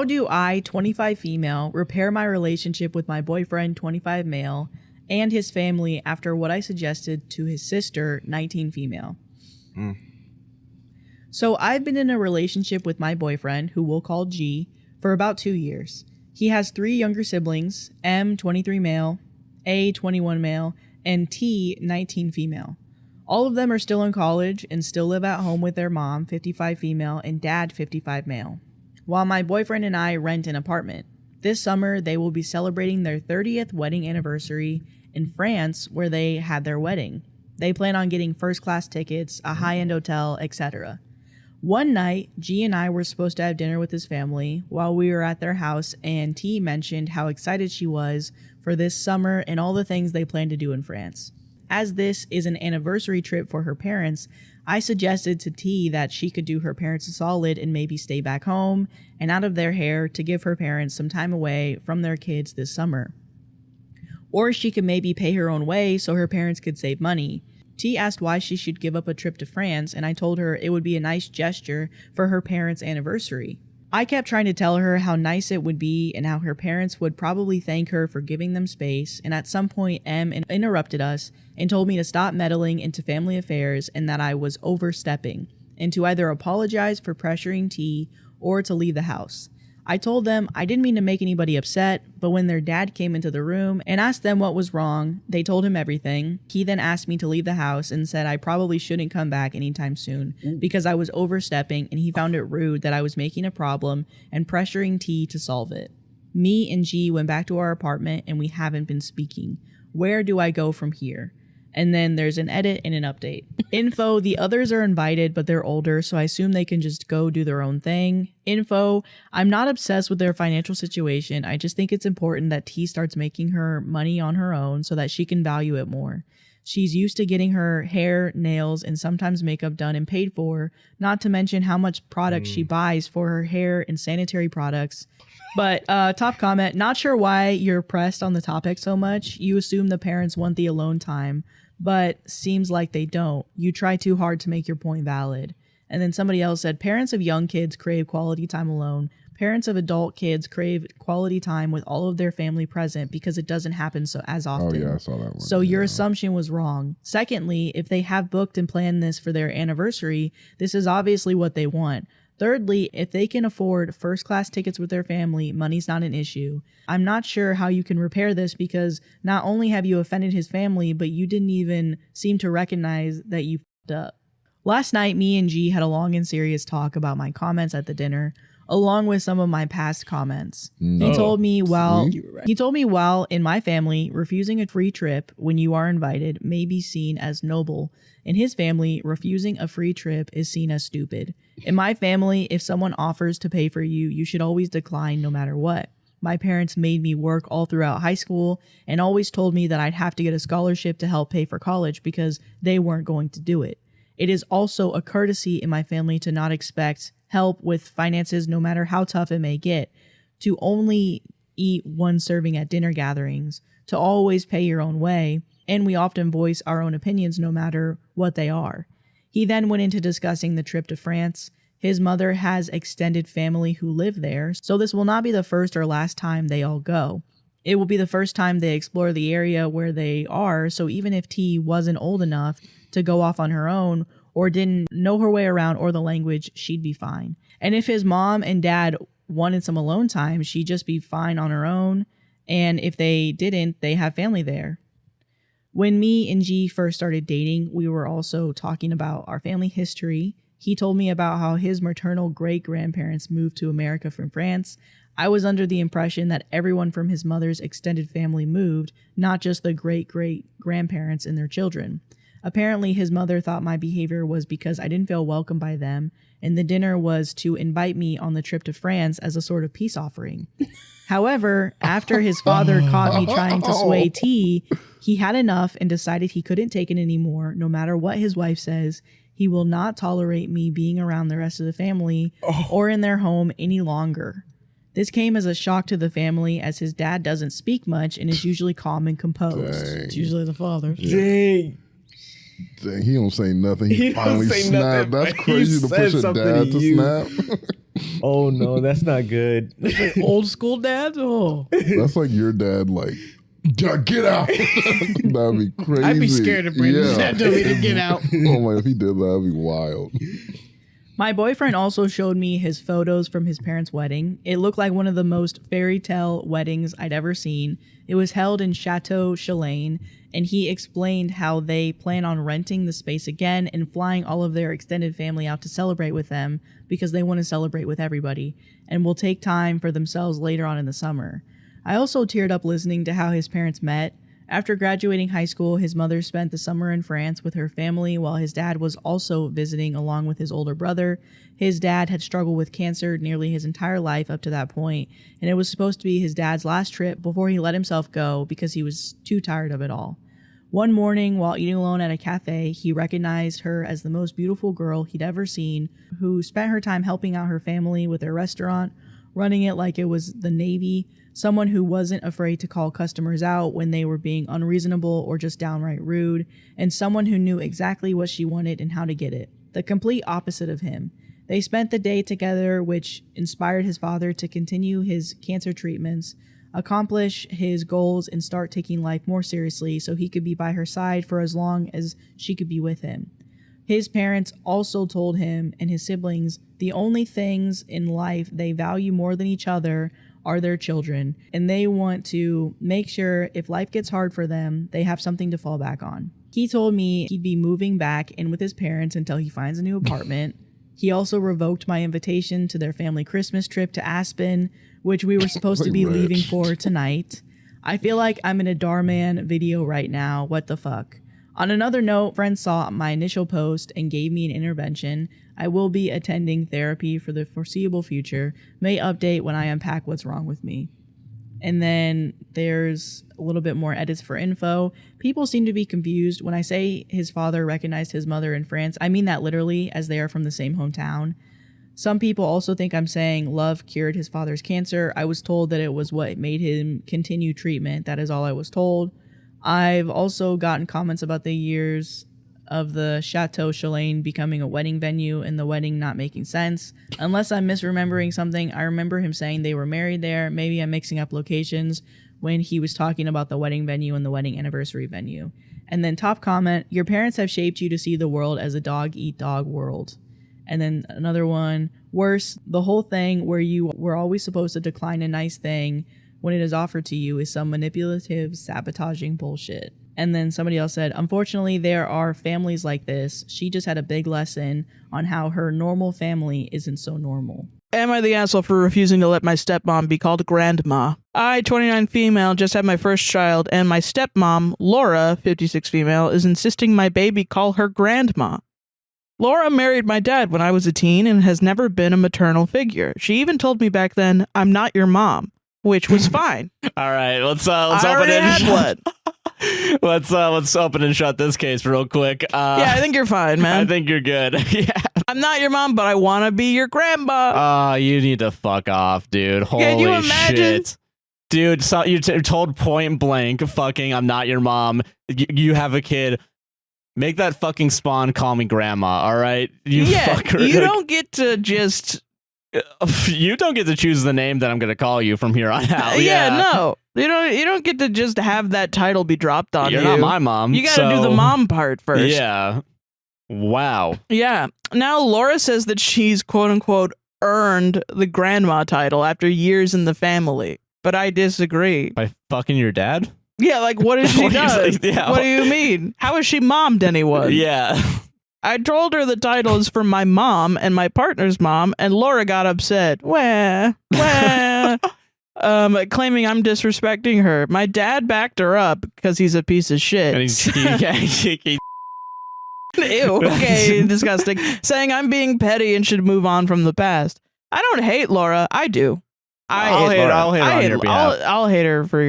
How do I, 25 female, repair my relationship with my boyfriend, 25 male, and his family after what I suggested to his sister, 19 female? So I've been in a relationship with my boyfriend, who we'll call G, for about 2 years. He has 3 younger siblings, M, 23 male, A, 21 male, and T, 19 female. All of them are still in college and still live at home with their mom, 55 female, and dad, 55 male, while my boyfriend and I rent an apartment. This summer, they will be celebrating their 30th wedding anniversary in France, where they had their wedding. They plan on getting first-class tickets, a high-end hotel, etc. One night, G and I were supposed to have dinner with his family while we were at their house, and T mentioned how excited she was for this summer and all the things they plan to do in France. As this is an anniversary trip for her parents, I suggested to T that she could do her parents a solid and maybe stay back home and out of their hair to give her parents some time away from their kids this summer. Or she could maybe pay her own way so her parents could save money. T asked why she should give up a trip to France, and I told her it would be a nice gesture for her parents' anniversary. I kept trying to tell her how nice it would be and how her parents would probably thank her for giving them space, and at some point M interrupted us and told me to stop meddling into family affairs and that I was overstepping, and to either apologize for pressuring T or to leave the house. I told them I didn't mean to make anybody upset, but when their dad came into the room and asked them what was wrong, they told him everything. He then asked me to leave the house and said I probably shouldn't come back anytime soon because I was overstepping, and he found it rude that I was making a problem and pressuring T to solve it. Me and G went back to our apartment and we haven't been speaking. Where do I go from here? And then there's an edit and an update. Info, the others are invited, but they're older, so I assume they can just go do their own thing. Info, I'm not obsessed with their financial situation. I just think it's important that T starts making her money on her own so that she can value it more. She's used to getting her hair, nails, and sometimes makeup done and paid for, not to mention how much product she buys for her hair and sanitary products. But top comment, not sure why you're pressed on the topic so much. You assume the parents want the alone time, but seems like they don't. You try too hard to make your point valid. And then somebody else said, parents of young kids crave quality time alone. Parents of adult kids crave quality time with all of their family present because it doesn't happen so as often. Oh yeah, I saw that one. So your assumption was wrong. Secondly, if they have booked and planned this for their anniversary, this is obviously what they want. Thirdly, if they can afford first-class tickets with their family, money's not an issue. I'm not sure how you can repair this because not only have you offended his family, but you didn't even seem to recognize that you f***ed up. Last night, me and G had a long and serious talk about my comments at the dinner, along with some of my past comments. He told me while in my family, refusing a free trip when you are invited may be seen as noble. In his family, refusing a free trip is seen as stupid. In my family, if someone offers to pay for you, you should always decline no matter what. My parents made me work all throughout high school and always told me that I'd have to get a scholarship to help pay for college because they weren't going to do it. It is also a courtesy in my family to not expect help with finances no matter how tough it may get, to only eat one serving at dinner gatherings, to always pay your own way, and we often voice our own opinions no matter what they are. He then went into discussing the trip to France. His mother has extended family who live there, so this will not be the first or last time they all go. It will be the first time they explore the area where they are, so even if T wasn't old enough to go off on her own or didn't know her way around or the language, she'd be fine. And if his mom and dad wanted some alone time, she'd just be fine on her own. And if they didn't, they have family there. When me and G first started dating, we were also talking about our family history. He told me about how his maternal great-grandparents moved to America from France. I was under the impression that everyone from his mother's extended family moved, not just the great-great-grandparents and their children. Apparently, his mother thought my behavior was because I didn't feel welcome by them, and the dinner was to invite me on the trip to France as a sort of peace offering. However, after his father caught me trying to sway T, he had enough and decided he couldn't take it anymore. No matter what his wife says, he will not tolerate me being around the rest of the family or in their home any longer. This came as a shock to the family as his dad doesn't speak much and is usually calm and composed. Dang. It's usually the father. Dang. Dang, he don't say nothing. He finally snapped. That's crazy to push a dad to snap. Oh no, that's not good. Old school dads? Oh. That's like your dad, like, get out. That'd be crazy. I'd be scared if Brandon's dad told me to get out. Oh my, if he did that, that'd be wild. My boyfriend also showed me his photos from his parents' wedding. It looked like one of the most fairy tale weddings I'd ever seen. It was held in Chateau Chalane, and he explained how they plan on renting the space again and flying all of their extended family out to celebrate with them because they want to celebrate with everybody and will take time for themselves later on in the summer. I also teared up listening to how his parents met. After graduating high school, his mother spent the summer in France with her family while his dad was also visiting along with his older brother. His dad had struggled with cancer nearly his entire life up to that point, and it was supposed to be his dad's last trip before he let himself go because he was too tired of it all. One morning, while eating alone at a cafe, he recognized her as the most beautiful girl he'd ever seen, who spent her time helping out her family with their restaurant, running it like it was the Navy, someone who wasn't afraid to call customers out when they were being unreasonable or just downright rude, and someone who knew exactly what she wanted and how to get it. The complete opposite of him. They spent the day together, which inspired his father to continue his cancer treatments, accomplish his goals, and start taking life more seriously so he could be by her side for as long as she could be with him. His parents also told him and his siblings the only things in life they value more than each other are their children, and they want to make sure if life gets hard for them, they have something to fall back on. He told me he'd be moving back in with his parents until he finds a new apartment. He also revoked my invitation to their family Christmas trip to Aspen, which we were supposed to be leaving for tonight. I feel like I'm in a Darman video right now. What the fuck? On another note, friends saw my initial post and gave me an intervention. I will be attending therapy for the foreseeable future. May update when I unpack what's wrong with me. And then there's a little bit more edits for info. People seem to be confused. When I say his father recognized his mother in France, I mean that literally, as they are from the same hometown. Some people also think I'm saying love cured his father's cancer. I was told that it was what made him continue treatment. That is all I was told. I've also gotten comments about the years of the Chateau Chalane becoming a wedding venue and the wedding not making sense. Unless I'm misremembering something, I remember him saying they were married there. Maybe I'm mixing up locations when he was talking about the wedding venue and the wedding anniversary venue. And then top comment, your parents have shaped you to see the world as a dog-eat-dog world. And then another one, worse, the whole thing where you were always supposed to decline a nice thing when it is offered to you is some manipulative, sabotaging bullshit. And then somebody else said, unfortunately, there are families like this. She just had a big lesson on how her normal family isn't so normal. Am I the asshole for refusing to let my stepmom be called grandma? I, 29 female, just had my first child, and my stepmom, Laura, 56 female, is insisting my baby call her grandma. Laura married my dad when I was a teen and has never been a maternal figure. She even told me back then, I'm not your mom, which was fine. All right, let's I open already it. had one. Let's open and shut this case real quick. Yeah, I think you're fine, man. I think you're good. Yeah. I'm not your mom, but I want to be your grandma. You need to fuck off, dude. Holy Can you imagine? shit. Dude, so you're told point blank, fucking, I'm not your mom. You have a kid. Make that fucking spawn call me grandma, all right? You fucker. You don't get to just... You don't get to choose the name that I'm going to call you from here on out. No. You don't get to just have that title be dropped on you. You're not my mom. You got to do the mom part first. Yeah. Wow. Yeah. Now Laura says that she's quote unquote earned the grandma title after years in the family, but I disagree. By fucking your dad? Yeah, like what has she done? Yeah. What do you mean? How has she mommed anyone? Yeah. I told her the title is for my mom and my partner's mom, and Laura got upset. Claiming I'm disrespecting her. My dad backed her up because he's a piece of shit. Ew, okay, disgusting. Saying I'm being petty and should move on from the past. I don't hate Laura. I do. I'll hate her on your behalf. I'll hate her for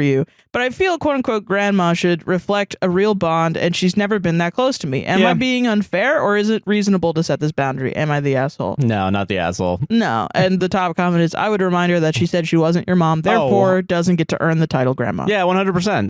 you. But I feel quote unquote grandma should reflect a real bond, and she's never been that close to me. Am I being unfair, or is it reasonable to set this boundary? Am I the asshole? No, not the asshole. No. And the top comment is, I would remind her that she said she wasn't your mom, therefore doesn't get to earn the title grandma. Yeah, 100%.